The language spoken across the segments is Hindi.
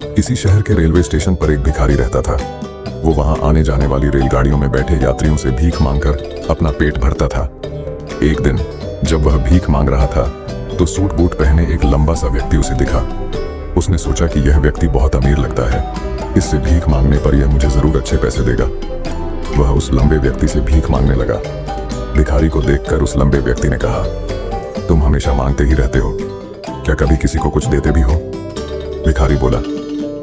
किसी शहर के रेलवे स्टेशन पर एक भिखारी रहता था। वो वहां आने जाने वाली रेलगाड़ियों में बैठे यात्रियों से भीख मांगकर अपना पेट भरता था। एक दिन जब वह भीख मांग रहा था तो सूट बूट पहने एक लंबा सा व्यक्ति उसे दिखा। उसने सोचा कि यह व्यक्ति बहुत अमीर लगता है, इससे भीख मांगने पर यह मुझे जरूर अच्छे पैसे देगा। वह उस लंबे व्यक्ति से भीख मांगने लगा। भिखारी को देखकर उस लंबे व्यक्ति ने कहा, तुम हमेशा मांगते ही रहते हो, क्या कभी किसी को कुछ देते भी हो? भिखारी बोला,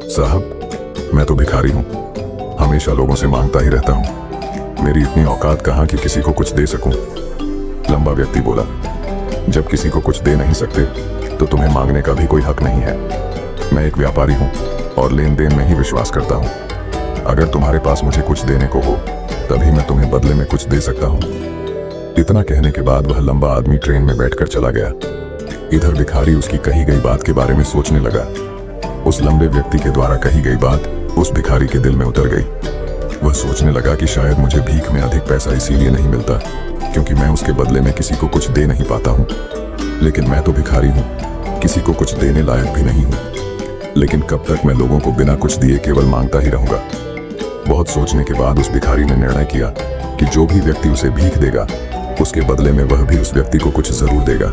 साहब मैं तो भिखारी हूँ, हमेशा लोगों से मांगता ही रहता हूँ, मेरी इतनी औकात कहाँ कि किसी को कुछ दे सकूं। लंबा व्यक्ति बोला, जब किसी को कुछ दे नहीं सकते तो तुम्हें मांगने का भी कोई हक नहीं है। मैं एक व्यापारी हूँ और लेन देन में ही विश्वास करता हूँ। अगर तुम्हारे पास मुझे कुछ देने को हो तभी मैं तुम्हें बदले में कुछ दे सकता हूँ। इतना कहने के बाद वह लंबा आदमी ट्रेन में बैठकर चला गया। इधर भिखारी उसकी कही गई बात के बारे में सोचने लगा। उस लंबे व्यक्ति के द्वारा कही गई बात उस भिखारी के दिल में उतर गई। वह सोचने लगा कि शायद मुझे भीख में अधिक पैसा इसीलिए नहीं मिलता क्योंकि मैं उसके बदले में किसी को कुछ दे नहीं पाता हूँ। लेकिन मैं तो भिखारी हूँ, किसी को कुछ देने लायक भी नहीं हूँ। लेकिन कब तक मैं लोगों को बिना कुछ दिए केवल मांगता ही रहूंगा? बहुत सोचने के बाद उस भिखारी ने निर्णय किया कि जो भी व्यक्ति उसे भीख देगा उसके बदले में वह भी उस व्यक्ति को कुछ जरूर देगा।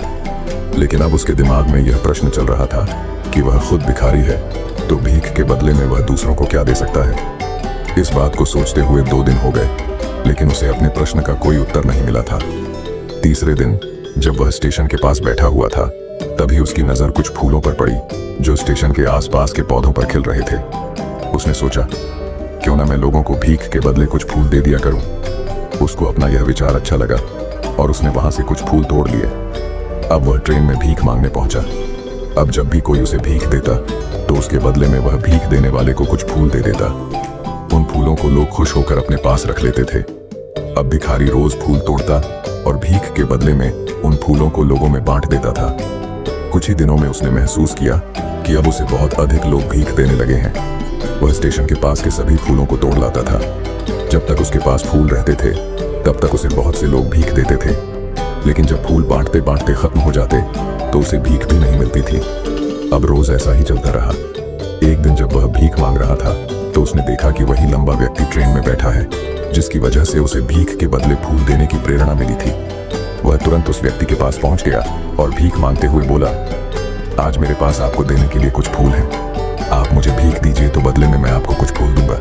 लेकिन अब उसके दिमाग में यह प्रश्न चल रहा था कि वह खुद भिखारी है तो भीख के बदले में वह दूसरों को क्या दे सकता है। इस बात को सोचते हुए 2 दिन हो गए लेकिन उसे अपने प्रश्न का कोई उत्तर नहीं मिला था। तीसरे दिन जब वह स्टेशन के पास बैठा हुआ था तभी उसकी नजर कुछ फूलों पर पड़ी जो स्टेशन के आसपास के पौधों पर खिल रहे थे। उसने सोचा, क्यों ना मैं लोगों को भीख के बदले कुछ फूल दे दिया करूं। उसको अपना यह विचार अच्छा लगा और उसने वहां से कुछ फूल तोड़ लिए। अब वह ट्रेन में भीख मांगने पहुंचा। अब जब भी कोई उसे भीख देता तो उसके बदले में वह भीख देने वाले को कुछ फूल दे देता। उन फूलों को लोग खुश होकर अपने पास रख लेते थे। अब भिखारी रोज फूल तोड़ता और भीख के बदले में उन फूलों को लोगों में बांट देता था। कुछ ही दिनों में उसने महसूस किया कि अब उसे बहुत अधिक लोग भीख देने लगे हैं। वह स्टेशन के पास के सभी फूलों को तोड़ लाता था। जब तक उसके पास फूल रहते थे तब तक उसे बहुत से लोग भीख देते थे। लेकिन जब फूल बांटते बांटते खत्म हो जाते तो उसे भीख भी नहीं मिलती थी। अब रोज ऐसा ही चलता रहा। एक दिन जब वह भीख मांग रहा था तो उसने देखा कि वही लंबा व्यक्ति ट्रेन में बैठा है जिसकी वजह से उसे भीख के बदले फूल देने की प्रेरणा मिली थी। वह तुरंत उस व्यक्ति के पास पहुंच गया और भीख मांगते हुए बोला, आज मेरे पास आपको देने के लिए कुछ फूल हैं। आप मुझे भीख दीजिए तो बदले में मैं आपको कुछ फूल दूंगा।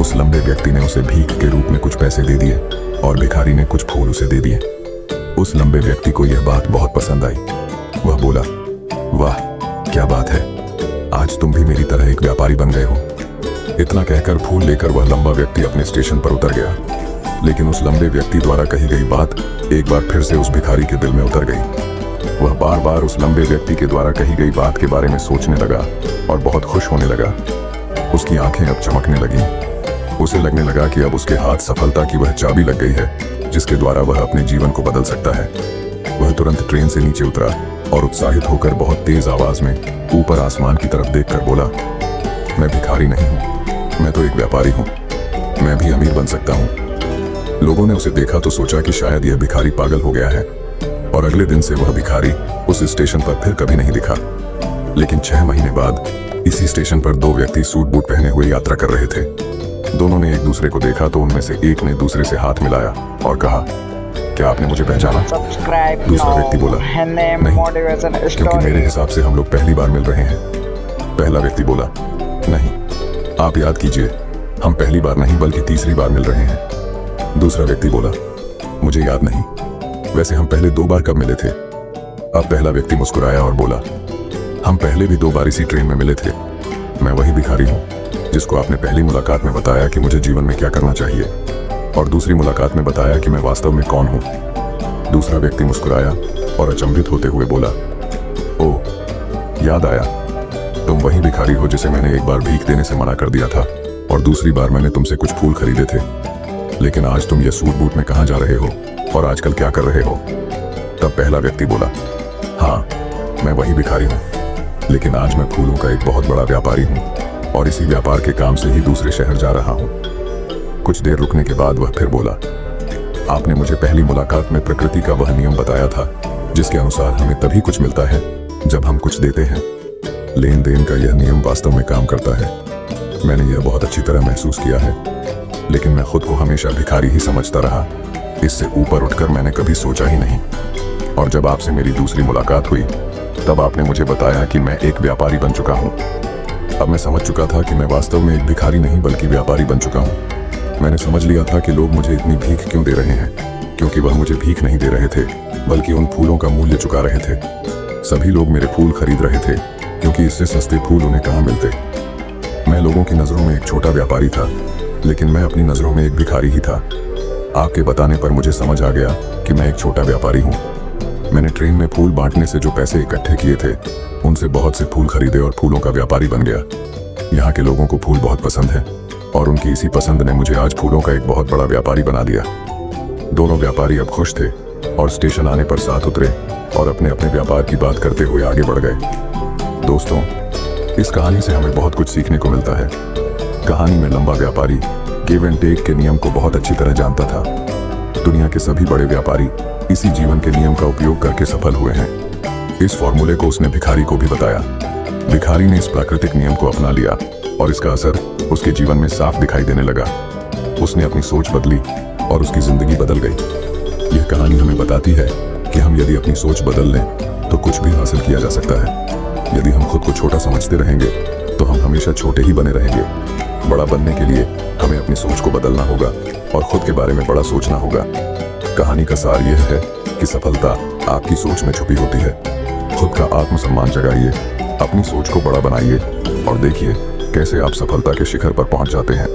उस लंबे व्यक्ति ने उसे भीख के रूप में कुछ पैसे दे दिए और भिखारी ने कुछ फूल उसे दे दिए। उस लंबे व्यक्ति को यह बात बहुत पसंद आई। वह बोला, वाह क्या बात है, आज तुम भी मेरी तरह एक व्यापारी बन गए हो। इतना कहकर फूल लेकर वह लंबा व्यक्ति अपने स्टेशन पर उतर गया। लेकिन उस लंबे व्यक्ति द्वारा कही गई बात एक बार फिर से उस भिखारी के दिल में उतर गई। वह बार बार उस लंबे व्यक्ति के द्वारा कही गई बात के बारे में सोचने लगा और बहुत खुश होने लगा। उसकी आंखें अब चमकने लगीं। उसे लगने लगा कि अब उसके हाथ सफलता की वह चाबी लग गई है जिसके द्वारा वह अपने जीवन को बदल सकता है। वह तुरंत ट्रेन से नीचे उतरा और उत्साहित होकर बहुत तेज आवाज में ऊपर आसमान की तरफ देखकर बोला, मैं भिखारी नहीं हूँ, मैं तो एक व्यापारी हूँ, मैं भी अमीर बन सकता हूँ। लोगों ने उसे देखा तो सोचा कि शायद यह भिखारी पागल हो गया है और अगले दिन से वह भिखारी उस स्टेशन पर फिर कभी नहीं दिखा। लेकिन 6 महीने बाद इसी स्टेशन पर 2 व्यक्ति सूट बूट पहने हुए यात्रा कर रहे थे। दोनों ने एक दूसरे को देखा तो उनमें से एक ने दूसरे से हाथ मिलाया और कहा, क्या आपने मुझे पहचाना? दूसरा व्यक्ति बोला, नहीं, क्योंकि मेरे हिसाब से हम लोग पहली बार मिल रहे हैं। पहला व्यक्ति बोला, नहीं, आप याद कीजिए, हम पहली बार नहीं बल्कि तीसरी बार मिल रहे हैं। दूसरा व्यक्ति बोला, मुझे याद नहीं, वैसे हम पहले 2 बार कब मिले थे? अब पहला व्यक्ति मुस्कुराया और बोला, हम पहले भी 2 बार इसी ट्रेन में मिले थे। मैं वही भिखारी हूँ जिसको आपने पहली मुलाकात में बताया कि मुझे जीवन में क्या करना चाहिए और दूसरी मुलाकात में बताया कि मैं वास्तव में कौन हूँ। दूसरा व्यक्ति मुस्कुराया और अचंभित होते हुए बोला, ओह याद आया, तुम वही भिखारी हो जिसे मैंने एक बार भीख देने से मना कर दिया था और दूसरी बार मैंने तुमसे कुछ फूल खरीदे थे। लेकिन आज तुम ये सूट बूट में कहाँ जा रहे हो और आजकल क्या कर रहे हो? तब पहला व्यक्ति बोला, हाँ मैं वही भिखारी हूँ, लेकिन आज मैं फूलों का एक बहुत बड़ा व्यापारी हूँ और इसी व्यापार के काम से ही दूसरे शहर जा रहा हूँ। कुछ देर रुकने के बाद वह फिर बोला, आपने मुझे पहली मुलाकात में प्रकृति का वह नियम बताया था जिसके अनुसार हमें तभी कुछ मिलता है जब हम कुछ देते हैं। लेन देन का यह नियम वास्तव में काम करता है। मैंने यह बहुत अच्छी तरह महसूस किया है, लेकिन मैं खुद को हमेशा भिखारी ही समझता रहा। इससे ऊपर उठकर मैंने कभी सोचा ही नहीं। और जब आपसे मेरी दूसरी मुलाकात हुई, तब आपने मुझे बताया कि मैं एक व्यापारी बन चुका हूँ। अब मैं समझ चुका था कि मैं वास्तव में एक भिखारी नहीं बल्कि व्यापारी बन चुका हूँ। मैंने समझ लिया था कि लोग मुझे इतनी भीख क्यों दे रहे हैं, क्योंकि वह मुझे भीख नहीं दे रहे थे बल्कि उन फूलों का मूल्य चुका रहे थे। सभी लोग मेरे फूल खरीद रहे थे क्योंकि इससे सस्ते फूल उन्हें कहाँ मिलते। मैं लोगों की नज़रों में एक छोटा व्यापारी था, लेकिन मैं अपनी नज़रों में एक भिखारी ही था। आपके बताने पर मुझे समझ आ गया कि मैं एक छोटा व्यापारी हूँ। मैंने ट्रेन में फूल बांटने से जो पैसे इकट्ठे किए थे, उनसे बहुत से फूल खरीदे और फूलों का व्यापारी बन गया। यहाँ के लोगों को फूल बहुत पसंद है और उनकी इसी पसंद ने मुझे आज फूलों का एक बहुत बड़ा व्यापारी बना दिया। दोनों व्यापारी अब खुश थे और स्टेशन आने पर साथ उतरे और अपने अपने व्यापार की बात करते हुए आगे बढ़ गए। दोस्तों, इस कहानी से हमें बहुत कुछ सीखने को मिलता है। कहानी में लंबा व्यापारी गिव एंड टेक के नियम को बहुत अच्छी तरह जानता था। दुनिया के सभी बड़े व्यापारी इसी जीवन के नियम का उपयोग करके सफल हुए हैं। इस फॉर्मूले को उसने भिखारी को भी बताया। भिखारी ने इस प्राकृतिक नियम को अपना लिया और इसका असर उसके जीवन में साफ दिखाई देने लगा। उसने अपनी सोच बदली और उसकी जिंदगी बदल गई। यह कहानी हमें बताती है कि हम यदि अपनी सोच बदल लें तो कुछ भी हासिल किया जा सकता है। यदि हम खुद को छोटा समझते रहेंगे तो हम हमेशा छोटे ही बने रहेंगे। बड़ा बनने के लिए हमें अपनी सोच को बदलना होगा और खुद के बारे में बड़ा सोचना होगा। कहानी का सार यह है कि सफलता आपकी सोच में छुपी होती है। खुद का आत्मसम्मान जगाइए, अपनी सोच को बड़ा बनाइए और देखिए कैसे आप सफलता के शिखर पर पहुंच जाते हैं।